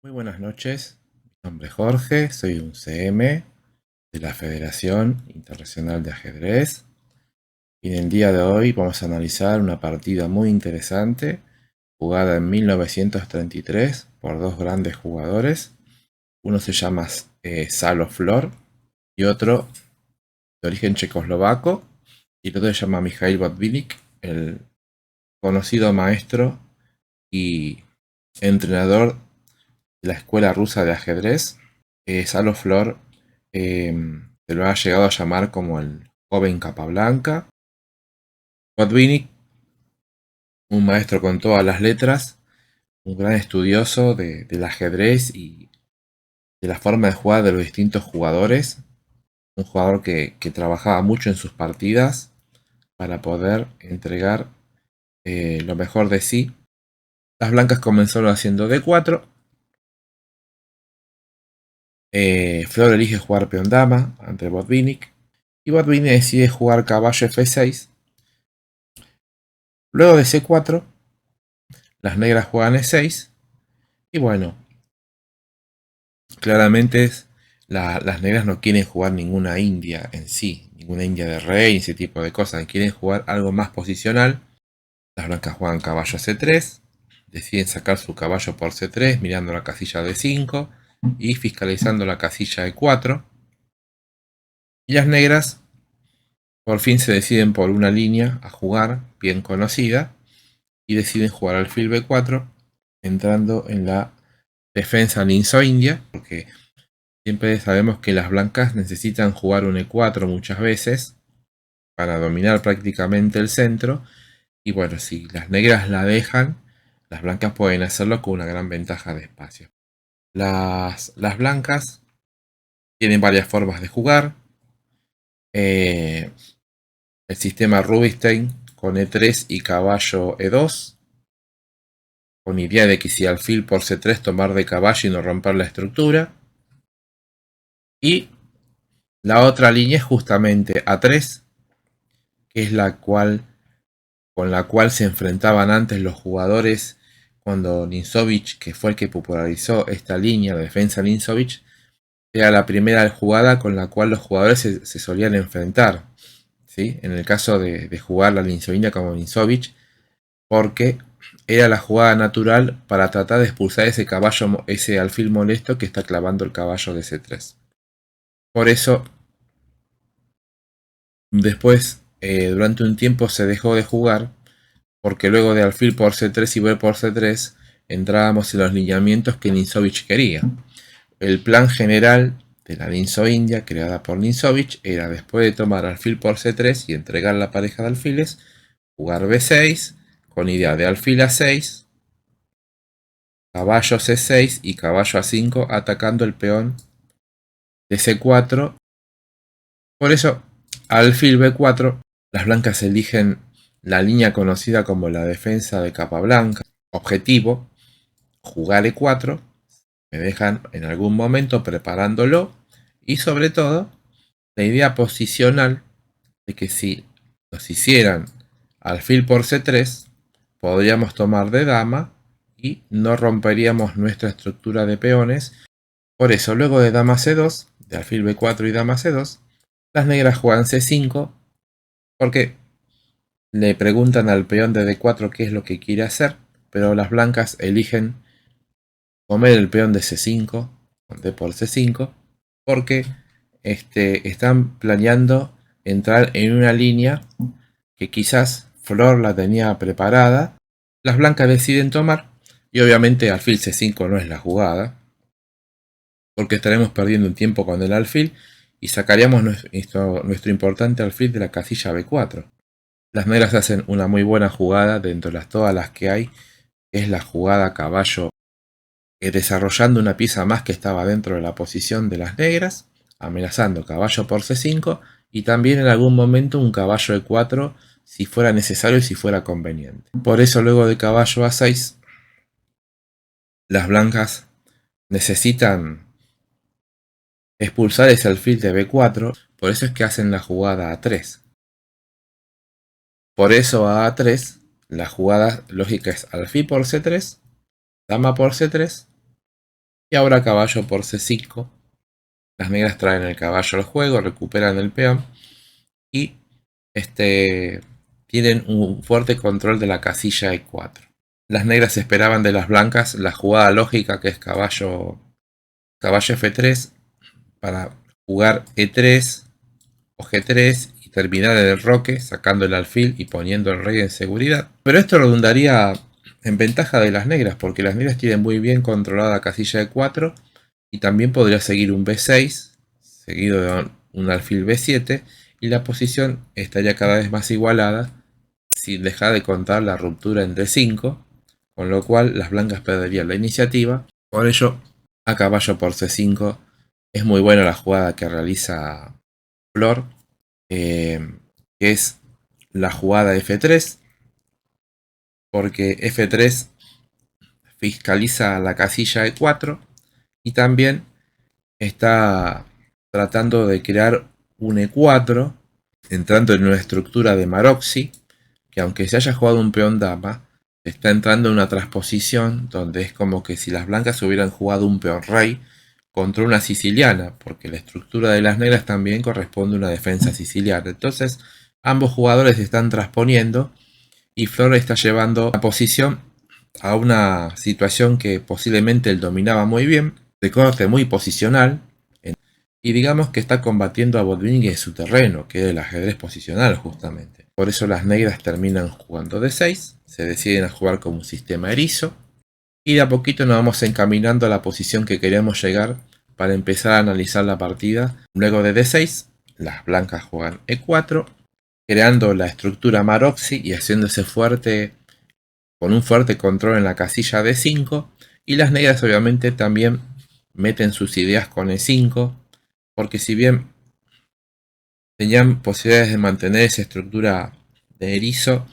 Muy buenas noches, mi nombre es Jorge, soy un CM de la Federación Internacional de Ajedrez y en el día de hoy vamos a analizar una partida muy interesante jugada en 1933 por dos grandes jugadores. Uno se llama Salo Flor y otro de origen checoslovaco, y el otro se llama Mikhail Botvinnik, el conocido maestro y entrenador de la escuela rusa de ajedrez. Salo Flor se lo ha llegado a llamar como el joven capa blanca. Botvinnik, un maestro con todas las letras, un gran estudioso del ajedrez y de la forma de jugar de los distintos jugadores. Un jugador que trabajaba mucho en sus partidas para poder entregar lo mejor de sí. Las blancas comenzaron haciendo D4. Flor elige jugar peón dama ante Botvinnik. Y Botvinnik decide jugar caballo F6. Luego de C4, las negras juegan E6. Y bueno, claramente las negras no quieren jugar ninguna india en sí, ninguna india de rey, ese tipo de cosas. Quieren jugar algo más posicional. Las blancas juegan caballo C3. Deciden sacar su caballo por C3 mirando la casilla D5 y fiscalizando la casilla E4. Y las negras por fin se deciden por una línea a jugar bien conocida y deciden jugar alfil B4 entrando en la defensa linzo-india, porque siempre sabemos que las blancas necesitan jugar un E4 muchas veces para dominar prácticamente el centro, y bueno, si las negras la dejan, las blancas pueden hacerlo con una gran ventaja de espacio. Las blancas tienen varias formas de jugar. El sistema Rubinstein con E3 y caballo E2, con idea de que si alfil por C3 tomar de caballo y no romper la estructura. Y la otra línea es justamente A3, que es con la cual se enfrentaban antes los jugadores cuando Ninzovich, que fue el que popularizó esta línea de defensa Ninzovich, era la primera jugada con la cual los jugadores se solían enfrentar, ¿sí? En el caso de jugar la Linzovina como Ninzovich, porque era la jugada natural para tratar de expulsar ese caballo, ese alfil molesto que está clavando el caballo de C3. Por eso, después, durante un tiempo se dejó de jugar, porque luego de alfil por C3 y B por C3 entrábamos en los lineamientos que Ninzovich quería. El plan general de la Linzo India creada por Ninzovich era, después de tomar alfil por C3 y entregar la pareja de alfiles, jugar B6 con idea de alfil A6, caballo C6 y caballo A5 atacando el peón de C4. Por eso, alfil B4, las blancas eligen la línea conocida como la defensa de capa blanca. Objetivo, jugar E4. Me dejan en algún momento preparándolo. Y sobre todo, la idea posicional de que si nos hicieran alfil por C3, podríamos tomar de dama y no romperíamos nuestra estructura de peones. Por eso, luego de dama C2, de alfil B4 y dama C2, las negras juegan C5, porque le preguntan al peón de D4 qué es lo que quiere hacer, pero las blancas eligen comer el peón de C5, D por C5, porque están planeando entrar en una línea que quizás Flor la tenía preparada. Las blancas deciden tomar, y obviamente alfil C5 no es la jugada, porque estaremos perdiendo un tiempo con el alfil y sacaríamos nuestro importante alfil de la casilla B4. Las negras hacen una muy buena jugada dentro de todas las que hay, que es la jugada caballo, desarrollando una pieza más que estaba dentro de la posición de las negras, amenazando caballo por C5 y también en algún momento un caballo E4 si fuera necesario y si fuera conveniente. Por eso luego de caballo A6, las blancas necesitan expulsar ese alfil de B4, por eso es que hacen la jugada A3. Por eso a A3, la jugada lógica es alfil por C3, dama por C3, Y ahora caballo por C5. Las negras traen el caballo al juego, recuperan el peón y tienen un fuerte control de la casilla E4. Las negras esperaban de las blancas la jugada lógica, que es caballo F3 para jugar E3 o G3 y terminar en el roque, sacando el alfil y poniendo el rey en seguridad. Pero esto redundaría en ventaja de las negras, porque las negras tienen muy bien controlada la casilla E4 y también podría seguir un B6 seguido de un alfil B7 y la posición estaría cada vez más igualada sin dejar de contar la ruptura en D5, con lo cual las blancas perderían la iniciativa. Por ello, a caballo por C5 es muy buena la jugada que realiza Flor, que es la jugada F3, porque F3 fiscaliza la casilla E4 y también está tratando de crear un E4 entrando en una estructura de Maroczy, que aunque se haya jugado un peón dama, está entrando en una transposición donde es como que si las blancas hubieran jugado un peón rey contra una siciliana, porque la estructura de las negras también corresponde a una defensa siciliana. Entonces ambos jugadores están transponiendo y Flor está llevando la posición a una situación que posiblemente él dominaba muy bien, de corte muy posicional, y digamos que está combatiendo a Botvinnik en su terreno, que es el ajedrez posicional justamente. Por eso las negras terminan jugando D6, se deciden a jugar como un sistema erizo, y de a poquito nos vamos encaminando a la posición que queríamos llegar para empezar a analizar la partida. Luego de D6, las blancas juegan E4, creando la estructura Maroczy y haciéndose fuerte con un fuerte control en la casilla D5, y las negras obviamente también meten sus ideas con E5, porque si bien tenían posibilidades de mantener esa estructura de erizo,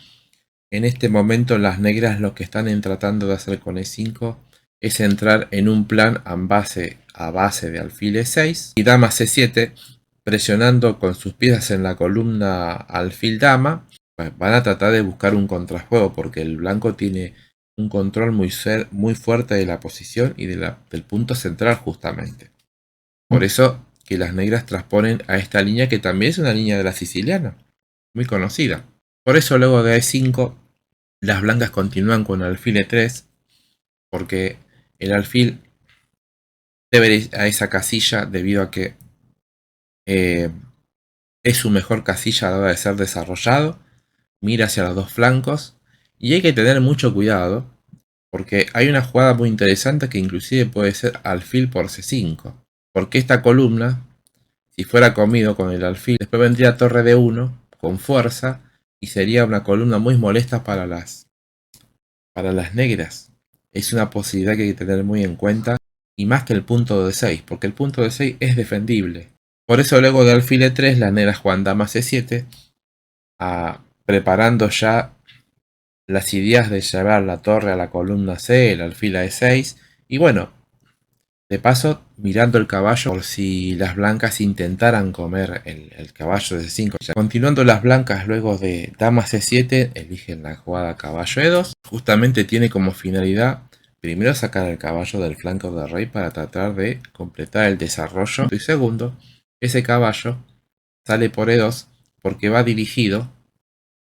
en este momento las negras lo que están tratando de hacer con E5 es entrar en un plan a base de alfil E6 y dama C7, presionando con sus piezas en la columna alfil dama. Van a tratar de buscar un contrajuego porque el blanco tiene un control muy fuerte de la posición y del punto central justamente. Por eso que las negras transponen a esta línea, que también es una línea de la siciliana, muy conocida. Por eso luego de E5 las blancas continúan con alfil E3, porque el alfil debe ir a esa casilla debido a que es su mejor casilla a la hora de ser desarrollado, mira hacia los dos flancos y hay que tener mucho cuidado porque hay una jugada muy interesante que inclusive puede ser alfil por C5, porque esta columna, si fuera comido con el alfil, después vendría torre D1 con fuerza y sería una columna muy molesta para las negras. Es una posibilidad que hay que tener muy en cuenta, y más que el punto D6, porque el punto D6 es defendible. Por eso luego de alfil E3 las negras juegan dama C7, preparando ya las ideas de llevar la torre a la columna C, el alfil a E6, y bueno, de paso mirando el caballo por si las blancas intentaran comer el caballo de C5. Continuando las blancas luego de dama C7 eligen la jugada caballo E2. Justamente tiene como finalidad primero sacar el caballo del flanco del rey para tratar de completar el desarrollo. Y segundo, ese caballo sale por E2 porque va dirigido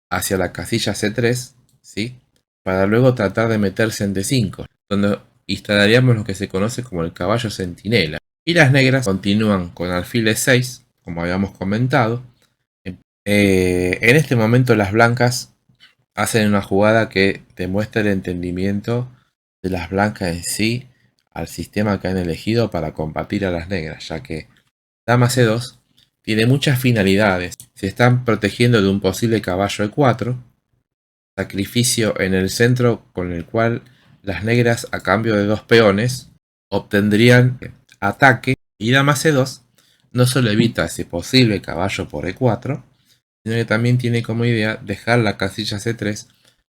hacia la casilla C3, ¿sí? Para luego tratar de meterse en D5, donde instalaríamos lo que se conoce como el caballo centinela. Y las negras continúan con alfil E6, como habíamos comentado. En este momento las blancas hacen una jugada que demuestra el entendimiento de las blancas en sí al sistema que han elegido para combatir a las negras, ya que dama C2 tiene muchas finalidades. Se están protegiendo de un posible caballo E4, sacrificio en el centro con el cual las negras a cambio de dos peones obtendrían ataque, y dama C2 no solo evita ese posible caballo por E4, sino que también tiene como idea dejar la casilla C3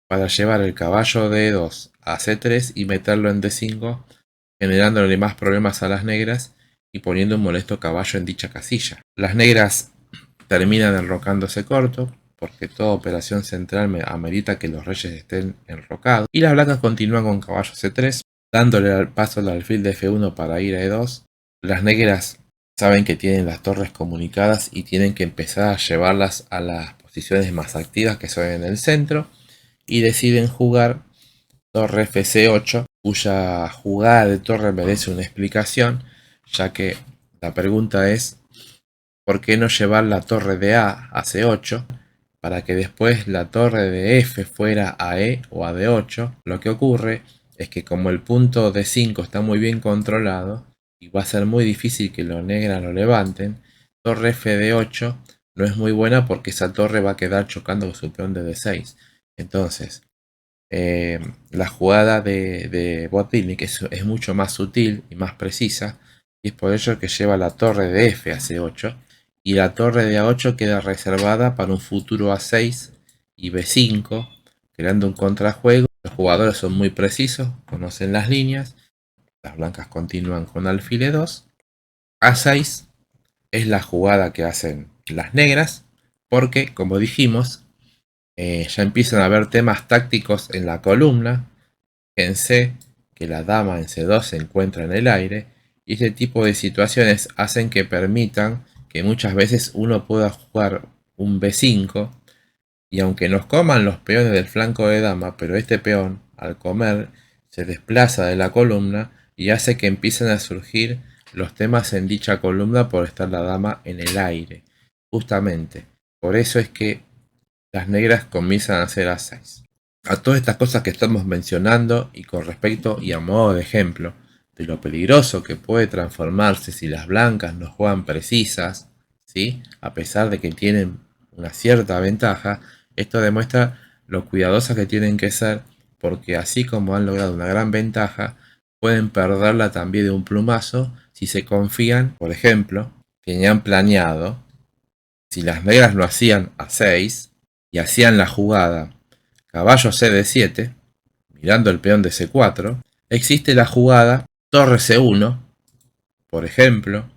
para llevar el caballo de E2 a C3 y meterlo en D5, generándole más problemas a las negras y poniendo un molesto caballo en dicha casilla. Las negras terminan enrocándose corto, porque toda operación central amerita que los reyes estén enrocados, y las blancas continúan con caballo C3, dándole al paso al alfil de F1 para ir a E2. Las negras saben que tienen las torres comunicadas y tienen que empezar a llevarlas a las posiciones más activas, que son en el centro, y deciden jugar torre FC8, cuya jugada de torre merece una explicación, ya que la pregunta es ¿por qué no llevar la torre de A a C8 para que después la torre de F fuera a E o a D8? Lo que ocurre es que como el punto D5 está muy bien controlado y va a ser muy difícil que los negras lo levanten, torre F D8 no es muy buena porque esa torre va a quedar chocando con su peón de D6. Entonces, la jugada de Botvinnik es mucho más sutil y más precisa, y es por ello que lleva la torre de F a C8 y la torre de A8 queda reservada para un futuro A6 y B5, creando un contrajuego. Los jugadores son muy precisos, conocen las líneas. Las blancas continúan con alfil E2. A6 es la jugada que hacen las negras, porque como dijimos, ya empiezan a haber temas tácticos en la columna. Fíjense que la dama en C2 se encuentra en el aire, y este tipo de situaciones hacen que permitan que muchas veces uno pueda jugar un B5, y aunque nos coman los peones del flanco de dama, pero este peón al comer se desplaza de la columna y hace que empiecen a surgir los temas en dicha columna por estar la dama en el aire. Justamente, por eso es que las negras comienzan a hacer A6. A todas estas cosas que estamos mencionando y con respecto y a modo de ejemplo de lo peligroso que puede transformarse si las blancas no juegan precisas, ¿sí? A pesar de que tienen una cierta ventaja, esto demuestra lo cuidadosas que tienen que ser, porque así como han logrado una gran ventaja, pueden perderla también de un plumazo si se confían, por ejemplo, tenían planeado, si las negras lo hacían a 6 y hacían la jugada caballo CD7, mirando el peón de C4, existe la jugada torre C1, por ejemplo,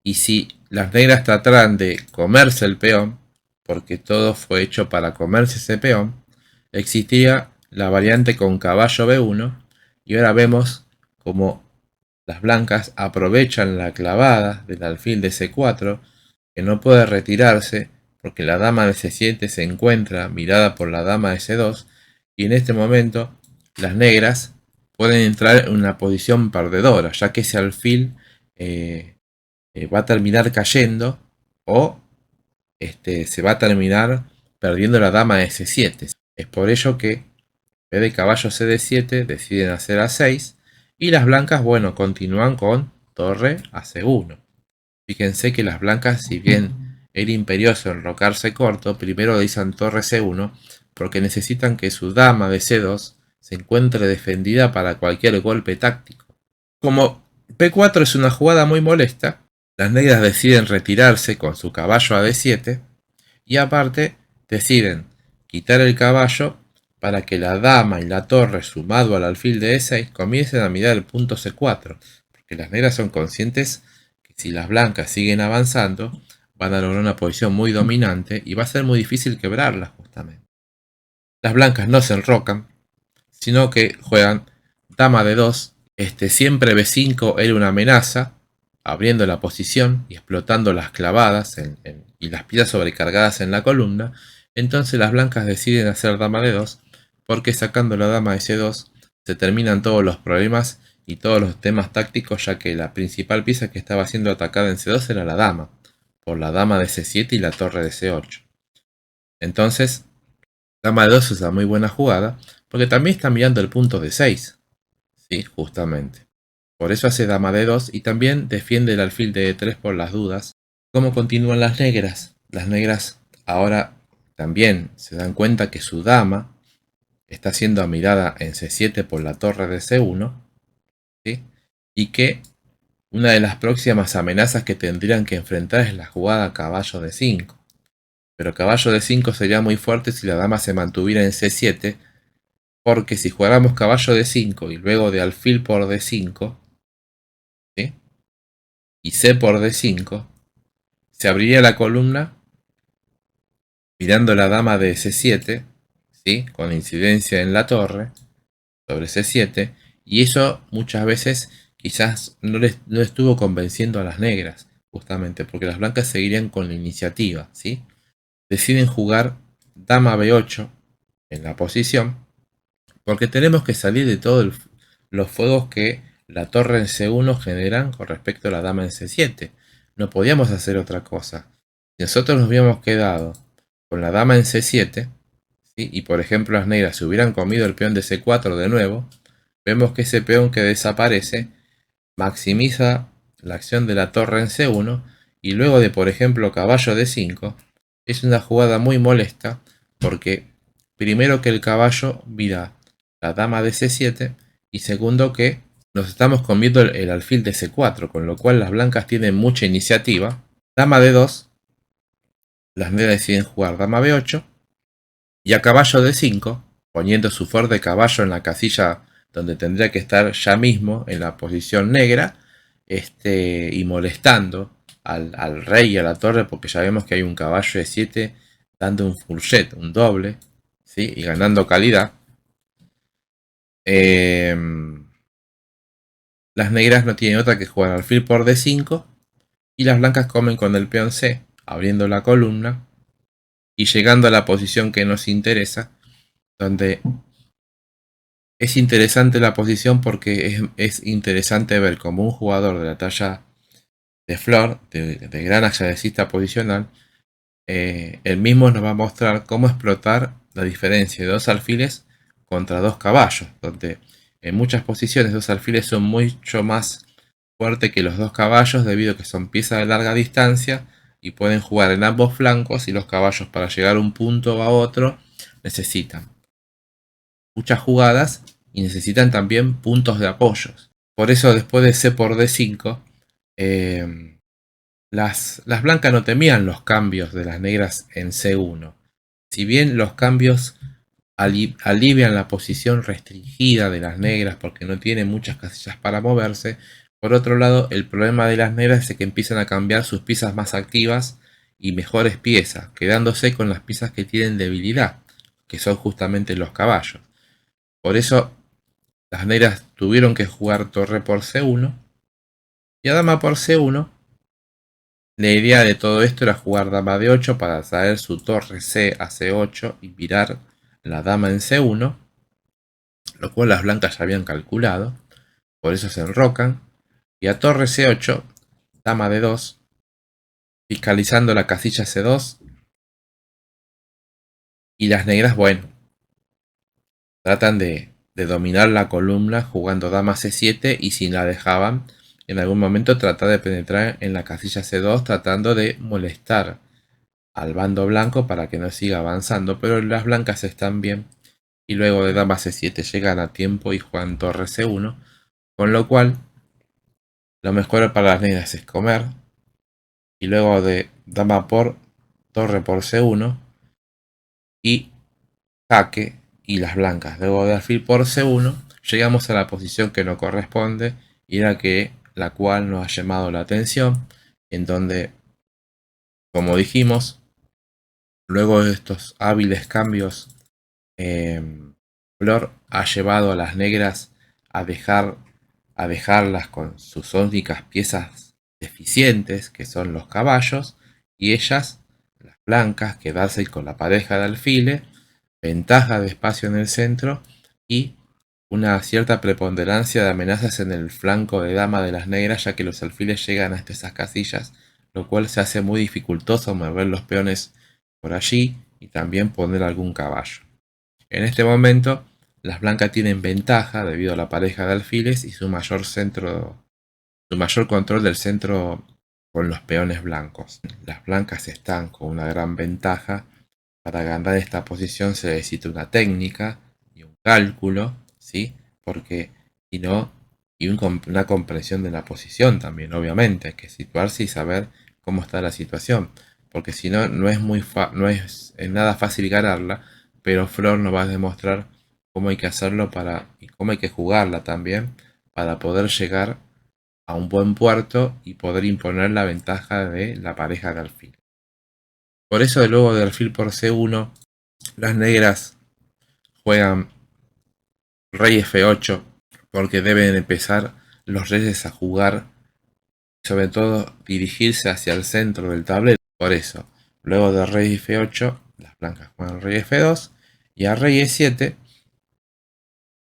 y si las negras trataran de comerse el peón, porque todo fue hecho para comerse ese peón, existiría la variante con caballo B1, y ahora vemos como las blancas aprovechan la clavada del alfil de C4, que no puede retirarse porque la dama de C7 se encuentra mirada por la dama de C2, y en este momento las negras pueden entrar en una posición perdedora, ya que ese alfil va a terminar cayendo, o se va a terminar perdiendo la dama de C7. Es por ello que en vez de caballo CD7 deciden hacer A6, y las blancas, bueno, continúan con torre a C1. Fíjense que las blancas, si bien era imperioso enrocarse corto, primero dicen torre C1 porque necesitan que su dama de C2 se encuentre defendida para cualquier golpe táctico. Como P4 es una jugada muy molesta, las negras deciden retirarse con su caballo a D7, y aparte deciden quitar el caballo para que la dama y la torre sumado al alfil de E6 comiencen a mirar el punto C4, porque las negras son conscientes que si las blancas siguen avanzando van a lograr una posición muy dominante y va a ser muy difícil quebrarla justamente. Las blancas no se enrocan, sino que juegan dama de 2, siempre B5 era una amenaza, abriendo la posición y explotando las clavadas y las piezas sobrecargadas en la columna. Entonces las blancas deciden hacer dama de 2, porque sacando la dama de C2 se terminan todos los problemas y todos los temas tácticos, ya que la principal pieza que estaba siendo atacada en C2 era la dama, por la dama de C7 y la torre de C8. Entonces, dama de 2 es una muy buena jugada, porque también está mirando el punto de 6. Sí, justamente. Por eso hace dama de 2 y también defiende el alfil de E3 por las dudas. ¿Cómo continúan las negras? Las negras ahora también se dan cuenta que su dama está siendo mirada en C7 por la torre de C1, ¿sí? Y que una de las próximas amenazas que tendrían que enfrentar es la jugada caballo de 5. Pero caballo de 5 sería muy fuerte si la dama se mantuviera en C7, porque si jugáramos caballo de 5 y luego de alfil por D5, ¿sí? Y C por D5, se abriría la columna mirando la dama de C7, ¿sí? Con incidencia en la torre sobre C7, Y eso muchas veces quizás no estuvo convenciendo a las negras, justamente porque las blancas seguirían con la iniciativa, ¿sí? Deciden jugar dama b8 en la posición, porque tenemos que salir de todos los fuegos que la torre en c1 generan con respecto a la dama en c7. No podíamos hacer otra cosa. Si nosotros nos habíamos quedado con la dama en c7, ¿sí? Y por ejemplo las negras se hubieran comido el peón de c4 de nuevo, vemos que ese peón que desaparece maximiza la acción de la torre en c1 y luego de por ejemplo caballo d5 es una jugada muy molesta porque primero que el caballo vira la dama de c7 y segundo que nos estamos comiendo el alfil de c4, con lo cual las blancas tienen mucha iniciativa. Dama d2, las negras deciden jugar dama b8 y a caballo d5, poniendo su fuerte caballo en la casilla donde tendría que estar ya mismo en la posición negra, y molestando al rey y a la torre, porque ya vemos que hay un caballo de 7 dando un fourchette, un doble, ¿sí? Y ganando calidad. Las negras no tienen otra que jugar alfil por d5 y las blancas comen con el peón c, abriendo la columna y llegando a la posición que nos interesa, donde es interesante la posición porque es interesante ver cómo un jugador de la talla de Flor, de gran ajedrecista posicional, él mismo nos va a mostrar cómo explotar la diferencia de dos alfiles contra dos caballos, donde en muchas posiciones dos alfiles son mucho más fuertes que los dos caballos debido a que son piezas de larga distancia y pueden jugar en ambos flancos y los caballos para llegar a un punto o a otro necesitan muchas jugadas y necesitan también puntos de apoyos. Por eso después de C por D5, las blancas no temían los cambios de las negras en C1. Si bien los cambios alivian la posición restringida de las negras porque no tienen muchas casillas para moverse, por otro lado el problema de las negras es que empiezan a cambiar sus piezas más activas y mejores piezas, quedándose con las piezas que tienen debilidad, que son justamente los caballos. Por eso las negras tuvieron que jugar torre por c1 y a dama por c1. La idea de todo esto era jugar dama de 8 para traer su torre c a c8 y virar la dama en c1, lo cual las blancas ya habían calculado, por eso se enrocan, y a torre c8, dama de 2, fiscalizando la casilla c2, y las negras, bueno, tratan de dominar la columna jugando dama c7 y si la dejaban, en algún momento tratar de penetrar en la casilla c2 tratando de molestar al bando blanco para que no siga avanzando, pero las blancas están bien y luego de dama c7 llegan a tiempo y juegan torre c1, con lo cual lo mejor para las negras es comer y luego de dama por torre por c1 y jaque y las blancas luego de alfil por c1 llegamos a la posición que nos corresponde y la cual nos ha llamado la atención, en donde, como dijimos, luego de estos hábiles cambios, Flor ha llevado a las negras a dejarlas con sus únicas piezas deficientes, que son los caballos, y ellas, las blancas, quedarse con la pareja de alfiles, ventaja de espacio en el centro y una cierta preponderancia de amenazas en el flanco de dama de las negras, ya que los alfiles llegan hasta esas casillas, lo cual se hace muy dificultoso mover los peones por allí y también poner algún caballo. En este momento, las blancas tienen ventaja debido a la pareja de alfiles y su mayor control del centro con los peones blancos. Las blancas están con una gran ventaja. Para ganar esta posición se necesita una técnica y un cálculo, ¿sí? Porque si no, y una comprensión de la posición también, obviamente, hay que situarse y saber cómo está la situación, porque si no, no es nada fácil ganarla, pero Flor nos va a demostrar cómo hay que hacerlo y cómo hay que jugarla también para poder llegar a un buen puerto y poder imponer la ventaja de la pareja de alfil. Por eso luego de alfil por c1, las negras juegan rey f8 porque deben empezar los reyes a jugar, sobre todo dirigirse hacia el centro del tablero. Por eso, luego de rey f8, las blancas juegan rey f2 y a rey e7,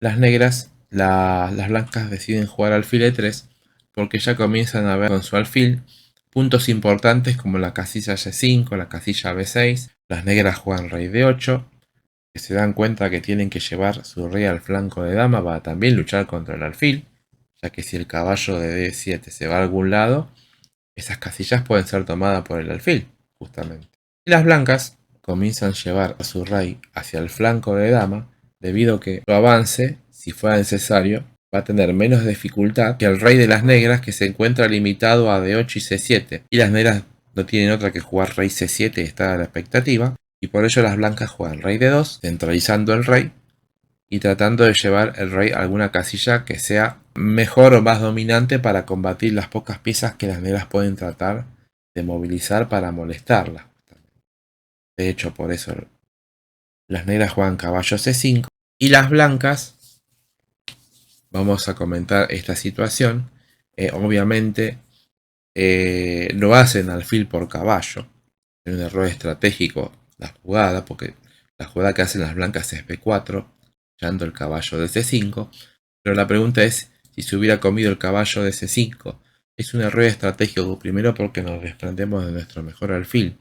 las negras, las blancas deciden jugar alfil e3 porque ya comienzan a ver con su alfil puntos importantes como la casilla g5, la casilla b6. Las negras juegan rey d8, que se dan cuenta que tienen que llevar su rey al flanco de dama para también luchar contra el alfil, ya que si el caballo de d7 se va a algún lado, esas casillas pueden ser tomadas por el alfil, justamente. Y las blancas comienzan a llevar a su rey hacia el flanco de dama, debido a que su avance, si fuera necesario, va a tener menos dificultad que el rey de las negras, que se encuentra limitado a d8 y c7. Y las negras no tienen otra que jugar rey c7 y estar a la expectativa. Y por ello las blancas juegan rey d2, centralizando el rey y tratando de llevar el rey a alguna casilla que sea mejor o más dominante para combatir las pocas piezas que las negras pueden tratar de movilizar para molestarlas. De hecho, por eso las negras juegan caballo c5 y las blancas, vamos a comentar esta situación, obviamente lo hacen alfil por caballo. Es un error estratégico la jugada, porque la jugada que hacen las blancas es b4, llevando el caballo de c5, pero la pregunta es si se hubiera comido el caballo de c5. Es un error estratégico, primero porque nos desprendemos de nuestro mejor alfil,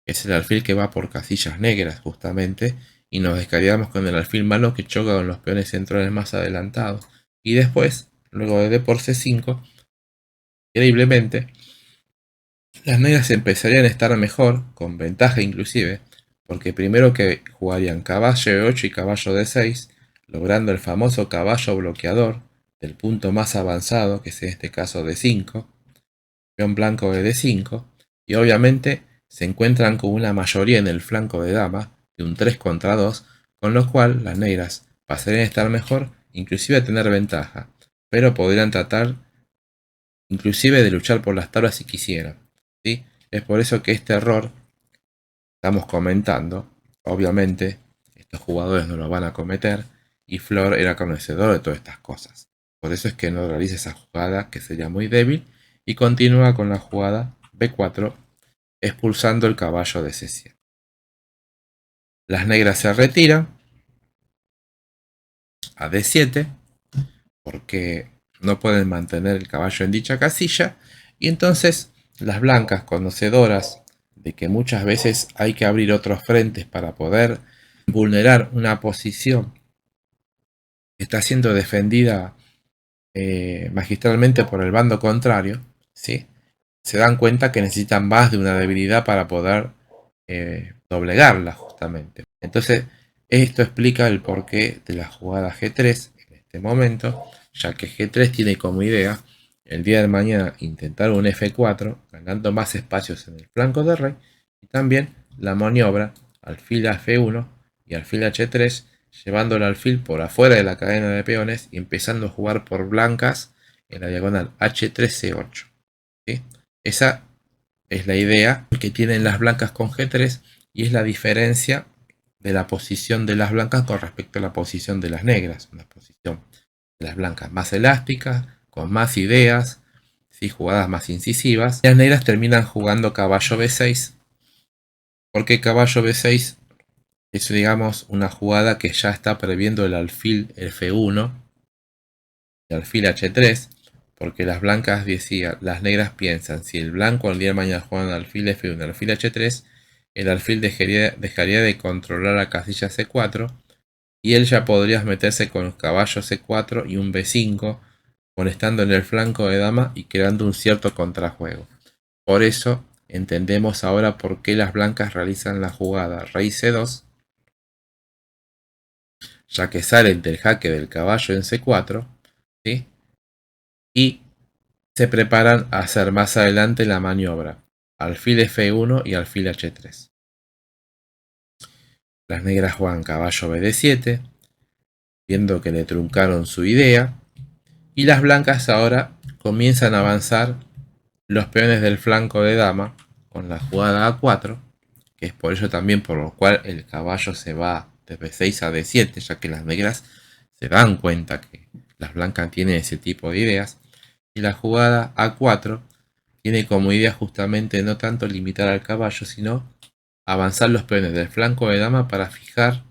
es el alfil que va por casillas negras justamente, y nos descargamos con el alfil malo que choca con los peones centrales más adelantados. Y después, luego de d por c5, increíblemente, las negras empezarían a estar mejor, con ventaja inclusive, porque primero que jugarían caballo e8 y caballo d6, logrando el famoso caballo bloqueador del punto más avanzado, que es en este caso d5, peón blanco de d5, y obviamente se encuentran con una mayoría en el flanco de dama, de un 3 contra 2, con lo cual las negras pasarían a estar mejor, inclusive a tener ventaja, pero podrían tratar inclusive de luchar por las tablas si quisieran, ¿sí? Es por eso que este error estamos comentando, obviamente estos jugadores no lo van a cometer, y Flor era conocedor de todas estas cosas. Por eso es que no realiza esa jugada, que sería muy débil, y continúa con la jugada b4, expulsando el caballo de c7. Las negras se retiran a d7, porque no pueden mantener el caballo en dicha casilla, y entonces las blancas, conocedoras de que muchas veces hay que abrir otros frentes para poder vulnerar una posición que está siendo defendida magistralmente por el bando contrario, ¿sí? Se dan cuenta que necesitan más de una debilidad para poder doblegarla justamente. Entonces esto explica el porqué de la jugada G3 en este momento, ya que G3 tiene como idea el día de mañana intentar un F4 ganando más espacios en el flanco del rey, y también la maniobra alfil a F1 y alfil a H3, llevando el alfil por afuera de la cadena de peones y empezando a jugar por blancas en la diagonal H3-C8. ¿Sí? Esa es la idea que tienen las blancas con G3 y es la diferencia de la posición de las blancas con respecto a la posición de las negras. Una posición de las blancas más elástica, con más ideas, ¿sí? Jugadas más incisivas. Las negras terminan jugando caballo B6, porque caballo B6 es, digamos, una jugada que ya está previendo el alfil F1 y alfil H3, porque las blancas decían, las negras piensan, si el blanco al día de mañana juega alfil F1 y alfil H3, el alfil dejaría de controlar la casilla C4 y él ya podría meterse con caballo C4 y un B5, molestando en el flanco de dama y creando un cierto contrajuego. Por eso entendemos ahora por qué las blancas realizan la jugada rey C2, ya que salen del jaque del caballo en C4, ¿sí? Y se preparan a hacer más adelante la maniobra alfil F1 y alfil H3. Las negras juegan caballo BD7, viendo que le truncaron su idea, y las blancas ahora comienzan a avanzar los peones del flanco de dama con la jugada A4, que es por ello también por lo cual el caballo se va de B6 a D7, ya que las negras se dan cuenta que Las blancas tienen ese tipo de ideas. Y la jugada A4 tiene como idea justamente no tanto limitar al caballo, sino avanzar los peones del flanco de dama para fijar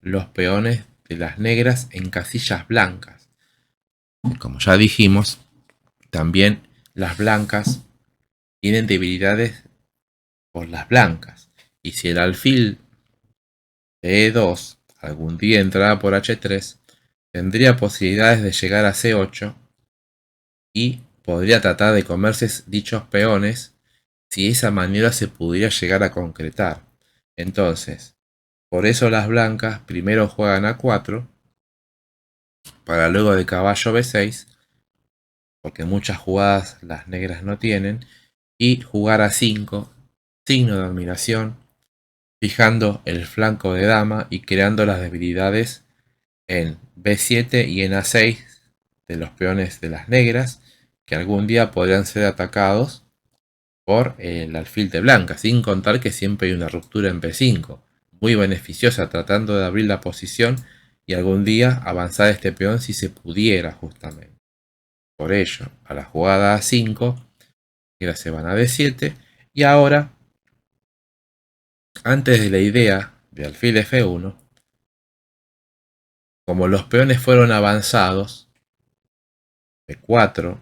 los peones de las negras en casillas blancas. Como ya dijimos, también las blancas tienen debilidades por las blancas. Y si el alfil de E2 algún día entrara por H3, tendría posibilidades de llegar a C8 y podría tratar de comerse dichos peones si esa maniobra se pudiera llegar a concretar. Entonces, por eso las blancas primero juegan A4 para luego de caballo B6, porque muchas jugadas las negras no tienen, y jugar A5, signo de admiración, fijando el flanco de dama y creando las debilidades en B7 y en A6 de los peones de las negras, que algún día podrían ser atacados por el alfil de blanca, sin contar que siempre hay una ruptura en B5, muy beneficiosa tratando de abrir la posición y algún día avanzar este peón si se pudiera justamente. Por ello, a la jugada A5, que se van a D7, y ahora, antes de la idea de alfil F1, como los peones fueron avanzados, B4,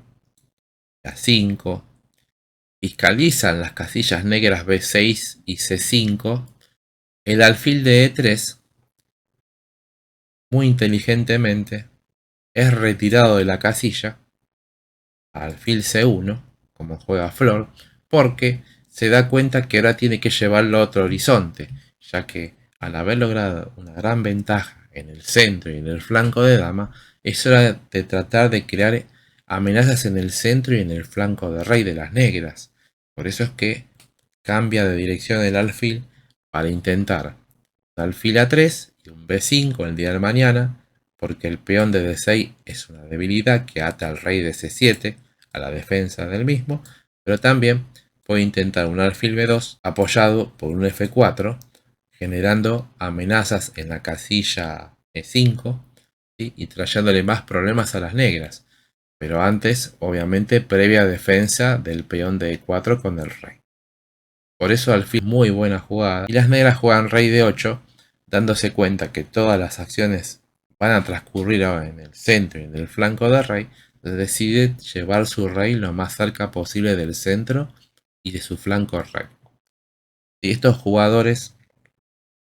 A5, fiscalizan las casillas negras B6 y C5, el alfil de E3, muy inteligentemente, es retirado de la casilla, alfil C1, como juega Flor, porque se da cuenta que ahora tiene que llevarlo a otro horizonte, ya que al haber logrado una gran ventaja en el centro y en el flanco de dama, es hora de tratar de crear amenazas en el centro y en el flanco de rey de las negras. Por eso es que cambia de dirección el alfil para intentar un alfil A3 y un B5 el día de mañana, porque el peón de D6 es una debilidad que ata al rey de C7 a la defensa del mismo, pero también puede intentar un alfil B2 apoyado por un F4, generando amenazas en la casilla E5, ¿sí? Y trayéndole más problemas a las negras, pero antes, obviamente, previa defensa del peón de E4 con el rey. Por eso alfil muy buena jugada, y las negras juegan rey de 8, dándose cuenta que todas las acciones van a transcurrir ahora en el centro y en el flanco del rey, decide llevar su rey lo más cerca posible del centro y de su flanco rey. Y estos jugadores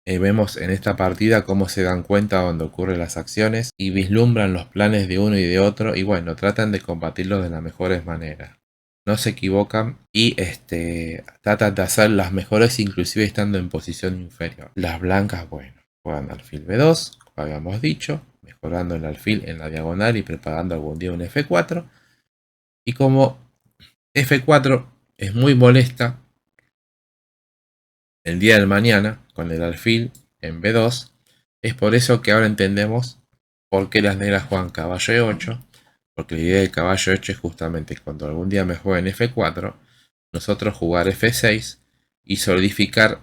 vemos en esta partida cómo se dan cuenta cuando ocurren las acciones y vislumbran los planes de uno y de otro y bueno, tratan de combatirlos de las mejores maneras. No se equivocan y tratan de hacer las mejores inclusive estando en posición inferior. Las blancas, bueno, juegan alfil B2, como habíamos dicho, mejorando el alfil en la diagonal y preparando algún día un F4. Y como F4 es muy molesta, el día del mañana con el alfil en B2, es por eso que ahora entendemos por qué las negras juegan caballo E8, porque la idea del caballo E8 es justamente cuando algún día me jueguen F4, nosotros jugar F6 y solidificar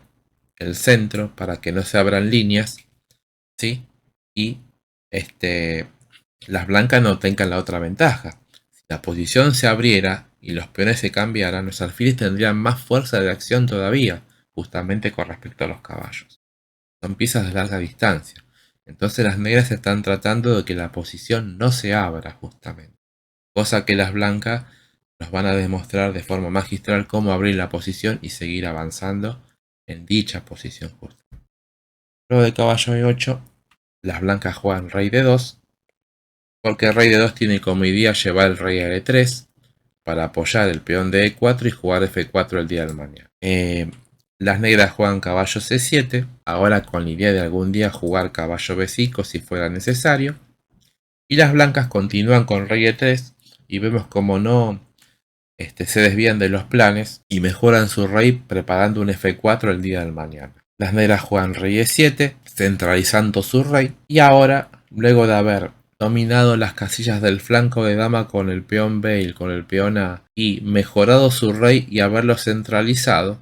el centro para que no se abran líneas, ¿sí? Y las blancas no tengan la otra ventaja. Si la posición se abriera y los peones se cambiaran, los alfiles tendrían más fuerza de acción todavía, justamente con respecto a los caballos. Son piezas de larga distancia. Entonces las negras están tratando de que la posición no se abra justamente. Cosa que las blancas nos van a demostrar de forma magistral cómo abrir la posición y seguir avanzando en dicha posición justa. Luego de caballo E8, las blancas juegan rey D2, porque el rey D2 tiene como idea llevar el rey a E3 para apoyar el peón de E4 y jugar F4 el día del mañana. Las negras juegan caballo C7, ahora con la idea de algún día jugar caballo B5 si fuera necesario. Y las blancas continúan con rey E3 y vemos como no se desvían de los planes y mejoran su rey preparando un F4 el día del mañana. Las negras juegan rey E7, centralizando su rey, y ahora, luego de haber dominado las casillas del flanco de dama con el peón B y con el peón A, y mejorado su rey y haberlo centralizado,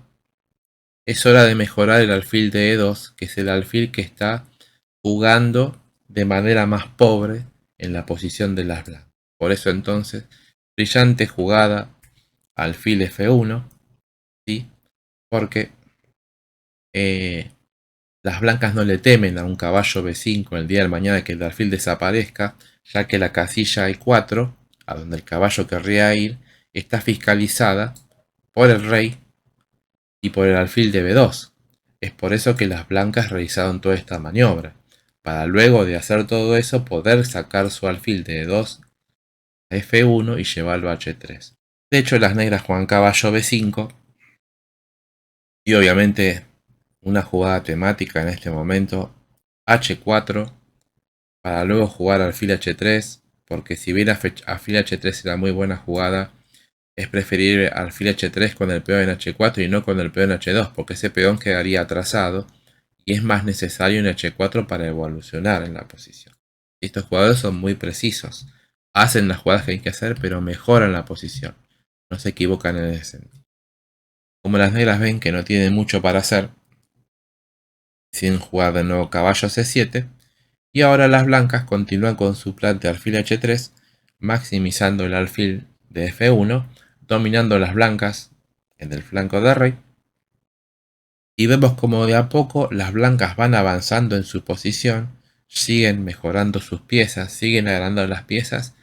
es hora de mejorar el alfil de E2, que es el alfil que está jugando de manera más pobre en la posición de las blancas. Por eso entonces, brillante jugada alfil F1, ¿sí? Porque las blancas no le temen a un caballo B5 el día de mañana que el alfil desaparezca, ya que la casilla E4, a donde el caballo querría ir, está fiscalizada por el rey y por el alfil de B2. Es por eso que las blancas realizaron toda esta maniobra, para luego de hacer todo eso poder sacar su alfil de E2 a F1 y llevarlo a H3. De hecho, las negras juegan caballo B5 y obviamente una jugada temática en este momento H4 para luego jugar alfil H3, porque si bien alfil H3 era muy buena jugada, es preferible alfil H3 con el peón en H4 y no con el peón en H2, porque ese peón quedaría atrasado y es más necesario en H4 para evolucionar en la posición. Estos jugadores son muy precisos, hacen las jugadas que hay que hacer, pero mejoran la posición, no se equivocan en ese sentido. Como las negras ven que no tienen mucho para hacer, deciden jugar de nuevo caballo C7, y ahora las blancas continúan con su plan de alfil H3, maximizando el alfil de F1, dominando las blancas en el flanco de rey. Y vemos como de a poco las blancas van avanzando en su posición, siguen mejorando sus piezas, siguen agregando las piezas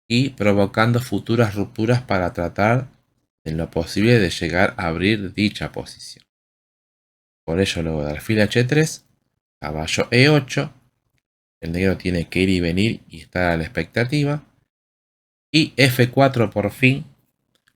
y provocando futuras rupturas para tratar en lo posible de llegar a abrir dicha posición. Por ello luego de alfil H3, caballo E8, el negro tiene que ir y venir y estar a la expectativa. Y F4 por fin,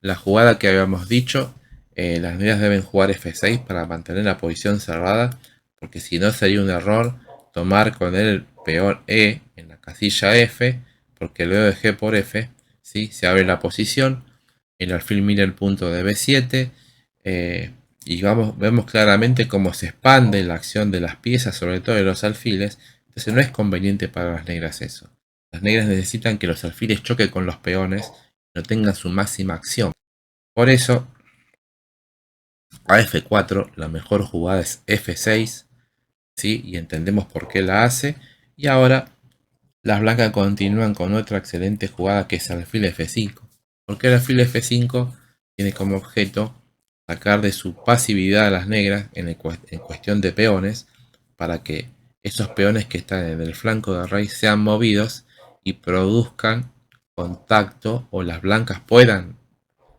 la jugada que habíamos dicho, las negras deben jugar F6 para mantener la posición cerrada, porque si no sería un error tomar con el peón E en la casilla F, porque luego de G por F, ¿sí? Se abre la posición, el alfil mira el punto de B7, y vemos claramente cómo se expande la acción de las piezas, sobre todo de los alfiles. Entonces no es conveniente para las negras eso. Las negras necesitan que los alfiles choquen con los peones y no tengan su máxima acción. Por eso, a F4 la mejor jugada es F6, ¿sí? Y entendemos por qué la hace. Y ahora las blancas continúan con otra excelente jugada que es alfil F5. Porque el alfil F5 tiene como objeto sacar de su pasividad a las negras en cuestión de peones, para que esos peones que están en el flanco del rey sean movidos y produzcan contacto, o las blancas puedan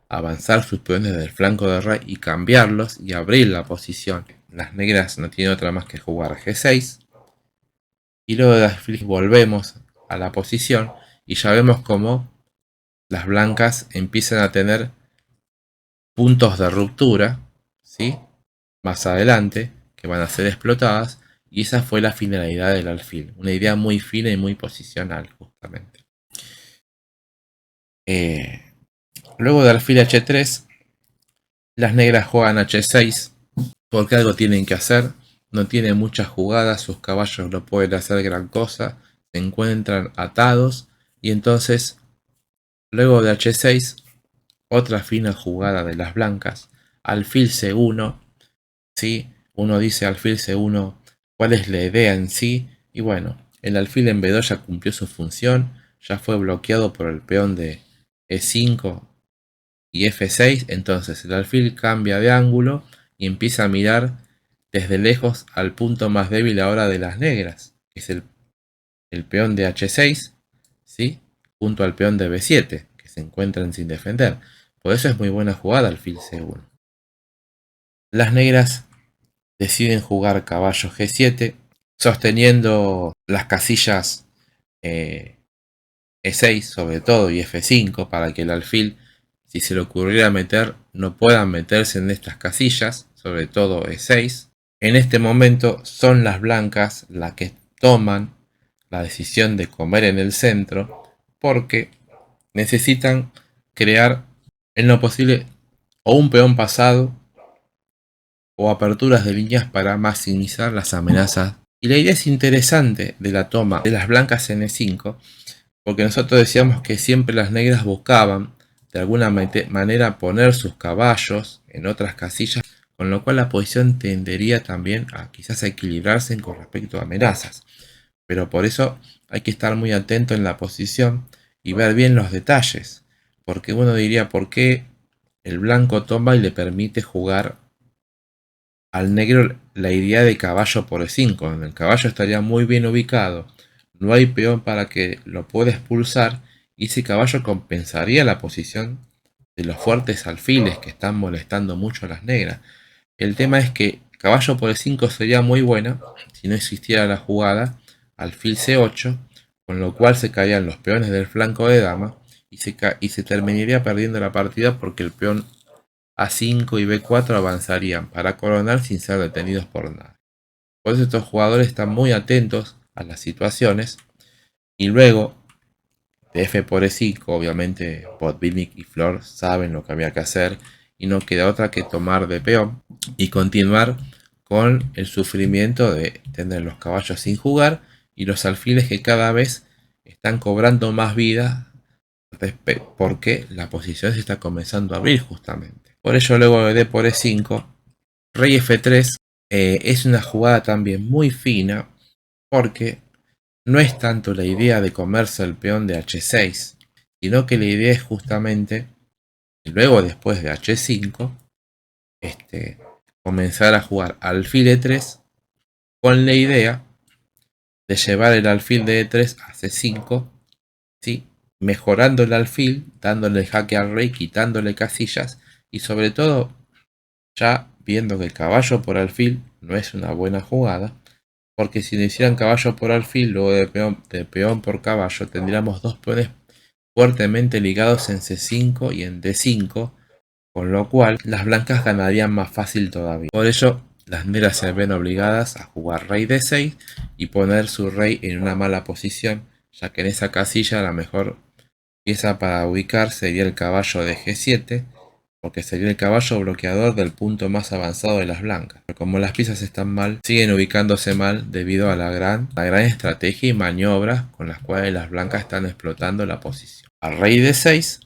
avanzar sus peones del flanco del rey y cambiarlos y abrir la posición. Las negras no tienen otra más que jugar G6 y luego de alfil volvemos a la posición y ya vemos cómo las blancas empiezan a tener puntos de ruptura, ¿sí? Más adelante, que van a ser explotadas, y esa fue la finalidad del alfil, una idea muy fina y muy posicional justamente. Luego de alfil H3, las negras juegan H6, porque algo tienen que hacer, no tienen muchas jugadas, sus caballos no pueden hacer gran cosa, se encuentran atados, y entonces, luego de H6, otra fina jugada de las blancas, alfil C1, ¿sí? Uno dice alfil C1, ¿cuál es la idea en sí? Y bueno, el alfil en B2 ya cumplió su función, ya fue bloqueado por el peón de E5 y F6, entonces el alfil cambia de ángulo y empieza a mirar desde lejos al punto más débil ahora de las negras, que es el peón de H6, ¿sí? Junto al peón de B7, que se encuentran sin defender. Por eso es muy buena jugada alfil C1. Las negras deciden jugar caballo G7, sosteniendo las casillas E6 sobre todo y F5, para que el alfil, si se le ocurriera meter, no puedan meterse en estas casillas, sobre todo E6. En este momento son las blancas las que toman la decisión de comer en el centro, porque necesitan crear en lo posible o un peón pasado o aperturas de líneas para maximizar las amenazas. Y la idea es interesante de la toma de las blancas en E5, porque nosotros decíamos que siempre las negras buscaban de alguna manera poner sus caballos en otras casillas, con lo cual la posición tendería también a quizás a equilibrarse con respecto a amenazas. Pero por eso hay que estar muy atento en la posición y ver bien los detalles, porque uno diría por qué el blanco toma y le permite jugar al negro la idea de caballo por E5, donde el caballo estaría muy bien ubicado, no hay peón para que lo pueda expulsar y ese caballo compensaría la posición de los fuertes alfiles que están molestando mucho a las negras. El tema es que caballo por E5 sería muy buena si no existiera la jugada alfil C8, con lo cual se caían los peones del flanco de dama y se terminaría perdiendo la partida porque el peón A5 y B4 avanzarían para coronar sin ser detenidos por nada. Por eso estos jugadores están muy atentos a las situaciones y luego de F por E5, obviamente Botvinnik y Flor saben lo que había que hacer y no queda otra que tomar de peón y continuar con el sufrimiento de tener los caballos sin jugar y los alfiles que cada vez están cobrando más vida porque la posición se está comenzando a abrir justamente. Por ello luego de D por E5, Rey F3 es una jugada también muy fina porque no es tanto la idea de comerse el peón de H6, sino que la idea es justamente, luego después de H5, comenzar a jugar alfil E3 con la idea de llevar el alfil de E3 a C5, ¿sí? Mejorando el alfil, dándole jaque al rey, quitándole casillas y sobre todo ya viendo que el caballo por alfil no es una buena jugada, porque si no hicieran caballo por alfil, luego de peón por caballo, tendríamos dos peones fuertemente ligados en C5 y en D5, con lo cual las blancas ganarían más fácil todavía. Por ello, las negras se ven obligadas a jugar rey D6 y poner su rey en una mala posición, ya que en esa casilla la mejor pieza para ubicar sería el caballo de G7, porque sería el caballo bloqueador del punto más avanzado de las blancas. Pero como las piezas están mal, siguen ubicándose mal debido a la gran estrategia y maniobras con las cuales las blancas están explotando la posición. Al rey D6,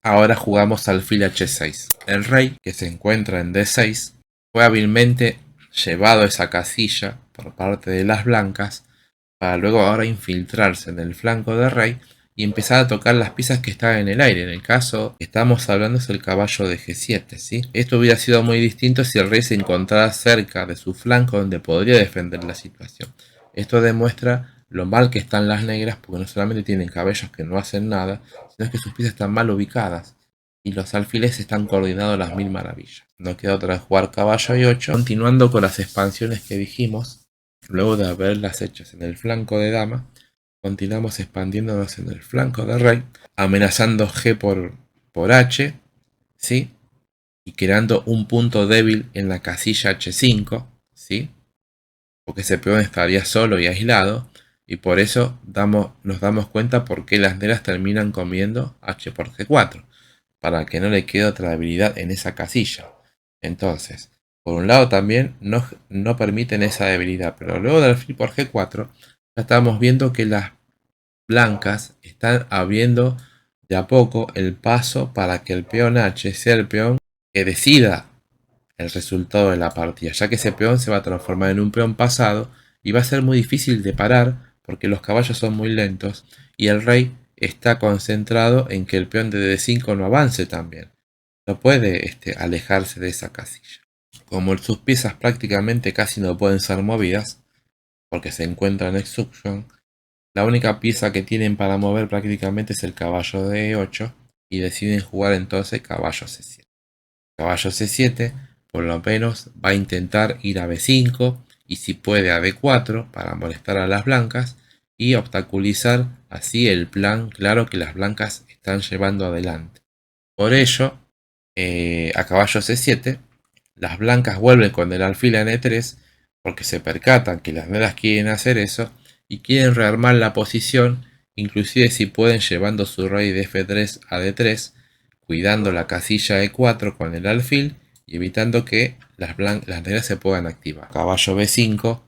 ahora jugamos alfil H6. El rey, que se encuentra en D6, fue hábilmente llevado a esa casilla por parte de las blancas para luego ahora infiltrarse en el flanco del rey y empezar a tocar las piezas que están en el aire. En el caso que estamos hablando es el caballo de G7, ¿sí? Esto hubiera sido muy distinto si el rey se encontrara cerca de su flanco donde podría defender la situación. Esto demuestra lo mal que están las negras porque no solamente tienen caballos que no hacen nada, sino que sus piezas están mal ubicadas y los alfiles están coordinados a las mil maravillas. No queda otra vez jugar caballo y 8, continuando con las expansiones que dijimos. Luego de haberlas hechas en el flanco de dama, continuamos expandiéndonos en el flanco de rey, amenazando G por H, ¿sí? Y creando un punto débil en la casilla H5, ¿sí? Porque ese peón estaría solo y aislado, y por eso nos damos cuenta por qué las negras terminan comiendo H por G4, para que no le quede otra debilidad en esa casilla. Entonces, por un lado también no permiten esa debilidad, pero luego del alfil por G4 ya estamos viendo que las blancas están abriendo de a poco el paso para que el peón H sea el peón que decida el resultado de la partida, ya que ese peón se va a transformar en un peón pasado y va a ser muy difícil de parar porque los caballos son muy lentos y el rey está concentrado en que el peón de D5 no avance también. No puede alejarse de esa casilla. Como sus piezas prácticamente casi no pueden ser movidas, porque se encuentran en execution, la única pieza que tienen para mover prácticamente es el caballo de E8 y deciden jugar entonces caballo C7. Caballo C7 por lo menos va a intentar ir a B5 y si puede a B4 para molestar a las blancas y obstaculizar así el plan claro que las blancas están llevando adelante. Por ello, a caballo C7, las blancas vuelven con el alfil a N3 porque se percatan que las negras quieren hacer eso y quieren rearmar la posición, inclusive si pueden llevando su rey de F3 a D3, cuidando la casilla E4 con el alfil y evitando que las negras se puedan activar. Caballo B5,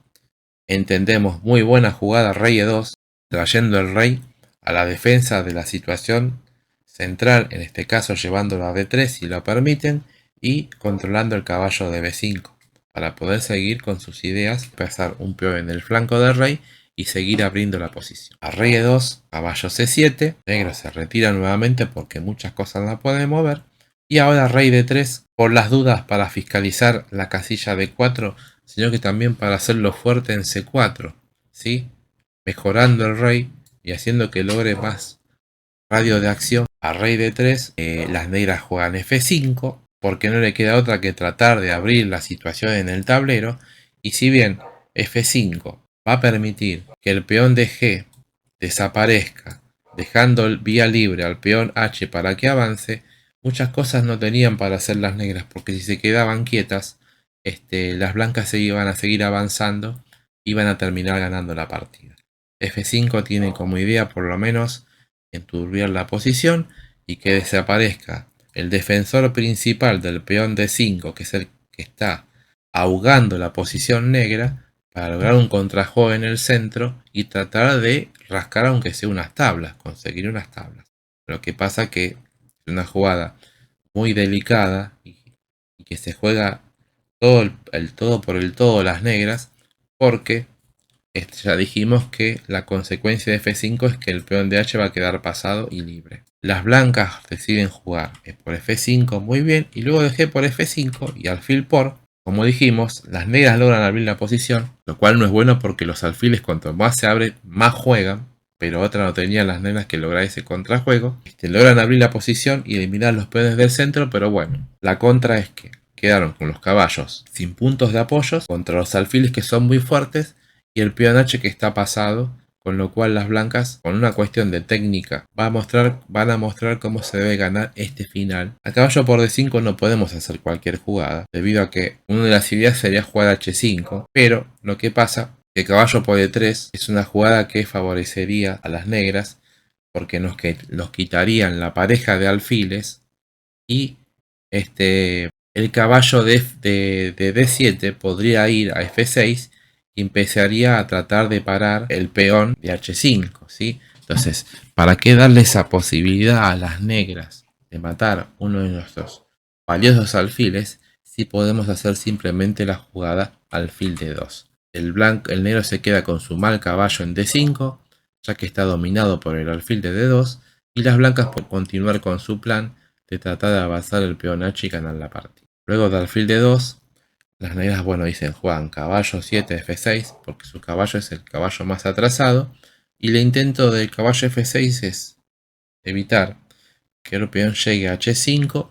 entendemos muy buena jugada rey E2, trayendo el rey a la defensa de la situación central, en este caso llevándolo a D3 si lo permiten, y controlando el caballo de B5 para poder seguir con sus ideas, pasar un peón en el flanco del rey y seguir abriendo la posición. A rey E2, caballo C7, negro se retira nuevamente porque muchas cosas la pueden mover. Y ahora rey D3, por las dudas para fiscalizar la casilla D4, sino que también para hacerlo fuerte en C4, ¿sí? Mejorando el rey y haciendo que logre más radio de acción. A rey D3, las negras juegan F5, porque no le queda otra que tratar de abrir la situación en el tablero. Y si bien F5 va a permitir que el peón de G desaparezca, dejando vía libre al peón H para que avance, muchas cosas no tenían para hacer las negras, porque si se quedaban quietas, las blancas se iban a seguir avanzando, iban a terminar ganando la partida. F5 tiene como idea, por lo menos, enturbiar la posición y que desaparezca el defensor principal del peón D5, que es el que está ahogando la posición negra, para lograr un contrajuego en el centro y tratar de rascar aunque sea unas tablas, conseguir unas tablas. Lo que pasa que es una jugada muy delicada y que se juega todo el todo por el todo las negras, porque ya dijimos que la consecuencia de F5 es que el peón de H va a quedar pasado y libre. Las blancas deciden jugar por F5 muy bien y luego de G por F5 y alfil por, como dijimos, las negras logran abrir la posición, lo cual no es bueno porque los alfiles cuanto más se abren más juegan, pero otra no tenían las negras que lograr ese contrajuego. Logran abrir la posición y eliminar los peones del centro, pero bueno, la contra es que quedaron con los caballos sin puntos de apoyos contra los alfiles que son muy fuertes y el peón H que está pasado, con lo cual las blancas, con una cuestión de técnica, van a mostrar cómo se debe ganar este final. A caballo por D5 no podemos hacer cualquier jugada, debido a que una de las ideas sería jugar H5, pero lo que pasa es que caballo por D3 es una jugada que favorecería a las negras, porque nos quitarían la pareja de alfiles y el caballo de D7 podría ir a F6 y empezaría a tratar de parar el peón de H5, ¿sí? Entonces, ¿para qué darle esa posibilidad a las negras de matar uno de nuestros valiosos alfiles si podemos hacer simplemente la jugada alfil D2? El negro se queda con su mal caballo en D5, ya que está dominado por el alfil de D2, y las blancas por continuar con su plan de tratar de avanzar el peón H y ganar la partida. Luego de alfil D2, las negras, bueno, dicen juegan caballo 7 F6 porque su caballo es el caballo más atrasado, y el intento del caballo F6 es evitar que el peón llegue a H5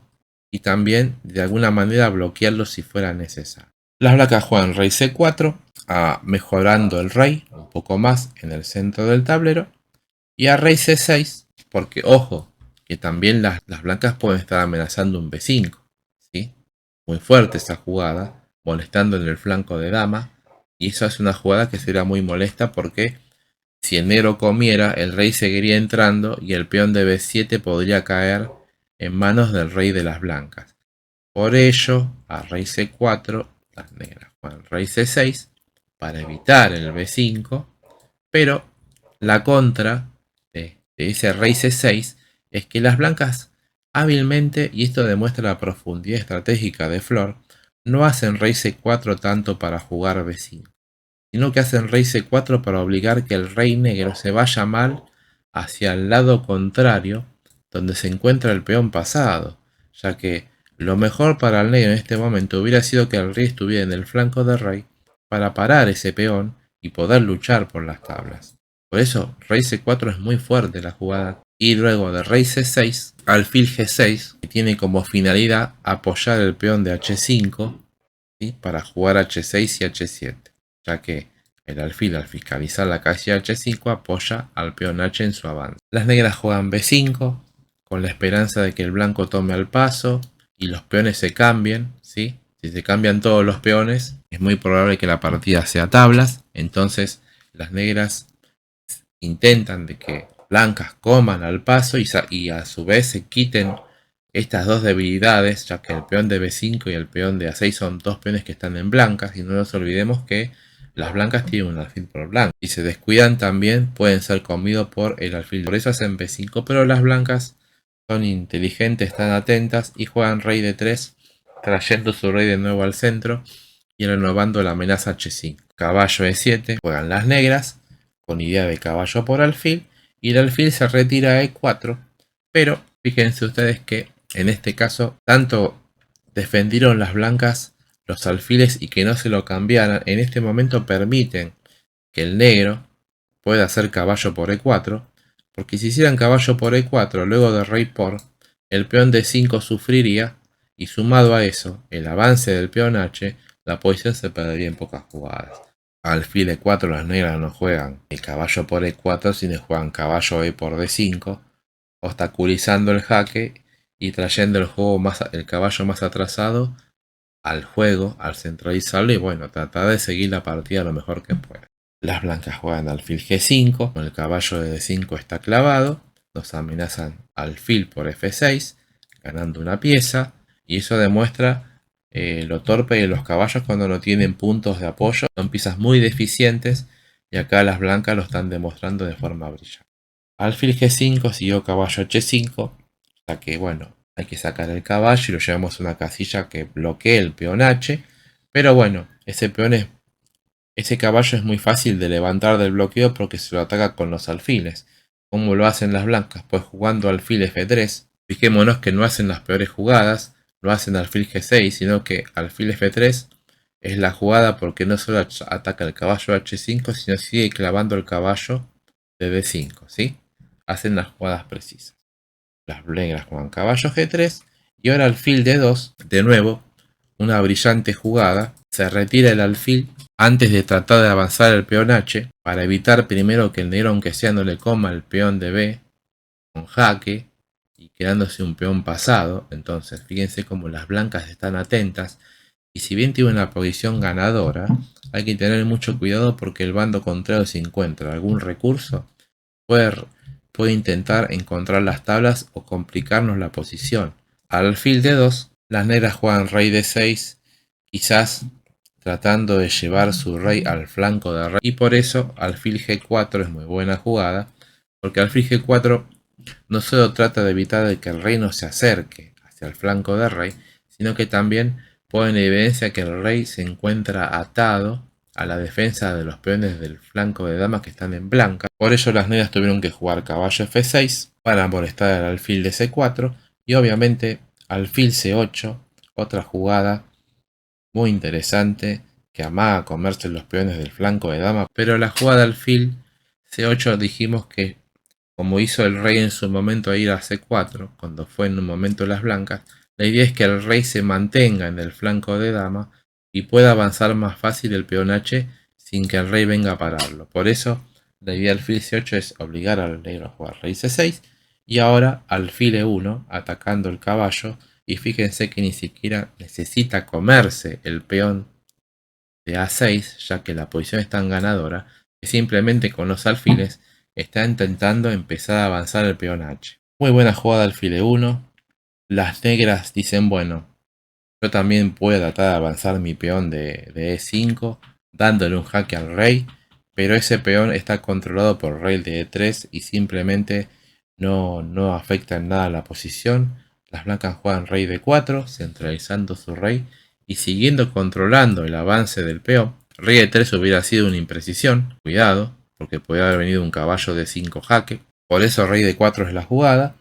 y también de alguna manera bloquearlo si fuera necesario. Las blancas juegan rey C4, mejorando el rey un poco más en el centro del tablero, y a rey C6 porque ojo que también las blancas pueden estar amenazando un B5, ¿sí? Muy fuerte esa jugada, molestando en el flanco de dama, y eso es una jugada que será muy molesta porque si el negro comiera, el rey seguiría entrando y el peón de B7 podría caer en manos del rey de las blancas. Por ello, a rey C4, las negras juegan rey C6 para evitar el B5, pero la contra de ese rey C6 es que las blancas hábilmente, y esto demuestra la profundidad estratégica de Flor, no hacen rey C4 tanto para jugar B5, sino que hacen rey C4 para obligar que el rey negro se vaya mal hacia el lado contrario donde se encuentra el peón pasado, ya que lo mejor para el negro en este momento hubiera sido que el rey estuviera en el flanco del rey para parar ese peón y poder luchar por las tablas. Por eso rey C4 es muy fuerte la jugada. Y luego de rey C6, alfil G6, que tiene como finalidad apoyar el peón de H5, ¿sí? Para jugar H6 y H7, ya que el alfil al fiscalizar la casilla H5 apoya al peón H en su avance. Las negras juegan B5 con la esperanza de que el blanco tome al paso y los peones se cambien, ¿sí? Si se cambian todos los peones, es muy probable que la partida sea tablas. Entonces las negras intentan de que blancas coman al paso y a su vez se quiten estas dos debilidades, ya que el peón de B5 y el peón de A6 son dos peones que están en blancas, y no nos olvidemos que las blancas tienen un alfil por blanco. Si se descuidan también pueden ser comidos por el alfil. Por eso hacen B5, pero las blancas son inteligentes, están atentas y juegan rey D3, trayendo su rey de nuevo al centro y renovando la amenaza H5. Caballo E7, juegan las negras, con idea de caballo por alfil, y el alfil se retira a E4, pero fíjense ustedes que en este caso tanto defendieron las blancas los alfiles y que no se lo cambiaran, en este momento permiten que el negro pueda hacer caballo por E4, porque si hicieran caballo por E4 luego de rey por, el peón D5 sufriría, y sumado a eso el avance del peón H, la posición se perdería en pocas jugadas. Alfil E4 las negras no juegan el caballo por E4, sino juegan caballo E por D5, obstaculizando el jaque y trayendo el caballo más atrasado al juego, al centralizarlo y bueno, tratar de seguir la partida lo mejor que pueda. Las blancas juegan alfil G5, con el caballo de D5 está clavado, nos amenazan alfil por F6, ganando una pieza, y eso demuestra lo torpe de los caballos cuando no tienen puntos de apoyo, son piezas muy deficientes, y acá las blancas lo están demostrando de forma brillante. Alfil G5 siguió caballo H5, ya que bueno, hay que sacar el caballo y lo llevamos a una casilla que bloquee el peón H, pero bueno, ese caballo es muy fácil de levantar del bloqueo porque se lo ataca con los alfiles. ¿Cómo lo hacen las blancas? Pues jugando alfil F3. Fijémonos que no hacen las peores jugadas, no hacen alfil G6, sino que alfil F3 es la jugada porque no solo ataca el caballo H5, sino sigue clavando el caballo de D5, ¿sí? Hacen las jugadas precisas. Las negras juegan caballo G3 y ahora alfil D2, de nuevo, una brillante jugada. Se retira el alfil antes de tratar de avanzar el peón H para evitar primero que el negro aunque sea no le coma el peón de B con jaque y quedándose un peón pasado. Entonces fíjense cómo las blancas están atentas y si bien tiene una posición ganadora, hay que tener mucho cuidado porque el bando contrario, si encuentra algún recurso, puede intentar encontrar las tablas o complicarnos la posición. Al alfil D2, las negras juegan rey D6, quizás tratando de llevar su rey al flanco de rey, y por eso alfil G4 es muy buena jugada, porque alfil G4 no solo trata de evitar que el rey no se acerque hacia el flanco de rey, sino que también pone en evidencia que el rey se encuentra atado a la defensa de los peones del flanco de damas que están en blanca. Por ello las negras tuvieron que jugar caballo F6 para molestar al alfil de C4 y obviamente alfil C8, otra jugada muy interesante que amaga comerse los peones del flanco de dama, pero la jugada alfil C8 dijimos que como hizo el rey en su momento a ir a C4, cuando fue en un momento las blancas, la idea es que el rey se mantenga en el flanco de dama y pueda avanzar más fácil el peón H sin que el rey venga a pararlo. Por eso la idea del alfil C8 es obligar al negro a jugar rey C6 y ahora alfil E1 atacando el caballo, y fíjense que ni siquiera necesita comerse el peón de A6 ya que la posición es tan ganadora que simplemente con los alfiles está intentando empezar a avanzar el peón H. Muy buena jugada alfil E1. Las negras dicen, bueno, yo también puedo tratar de avanzar mi peón de E5 dándole un jaque al rey, pero ese peón está controlado por rey de E3 y simplemente no afecta en nada la posición. Las blancas juegan rey de 4 centralizando su rey y siguiendo controlando el avance del peón. Rey de 3 hubiera sido una imprecisión, cuidado, porque puede haber venido un caballo de 5 jaque. Por eso rey de 4 es la jugada.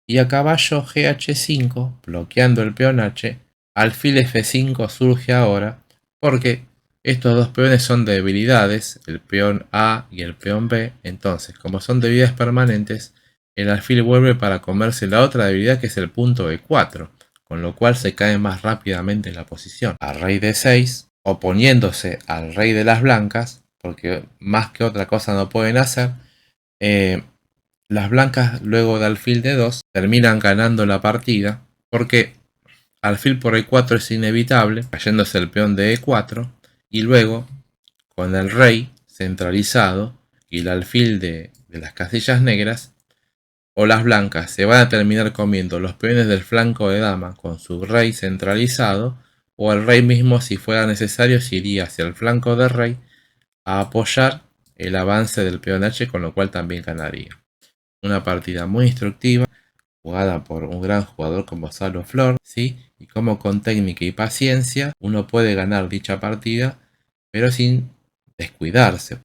Y a caballo GH5, bloqueando el peón H, alfil F5 surge ahora, porque estos dos peones son debilidades, el peón A y el peón B. Entonces, como son debilidades permanentes, el alfil vuelve para comerse la otra debilidad que es el punto E4, con lo cual se cae más rápidamente en la posición. A rey D6, oponiéndose al rey de las blancas, porque más que otra cosa no pueden hacer, las blancas luego de alfil D2 terminan ganando la partida porque alfil por E4 es inevitable, cayéndose el peón de E4, y luego con el rey centralizado y el alfil de las casillas negras, o las blancas se van a terminar comiendo los peones del flanco de dama con su rey centralizado, o el rey mismo, si fuera necesario, se iría hacia el flanco del rey a apoyar el avance del peón H, con lo cual también ganaría. Una partida muy instructiva, jugada por un gran jugador como Salo Flor, ¿sí? Y como con técnica y paciencia uno puede ganar dicha partida, pero sin descuidarse.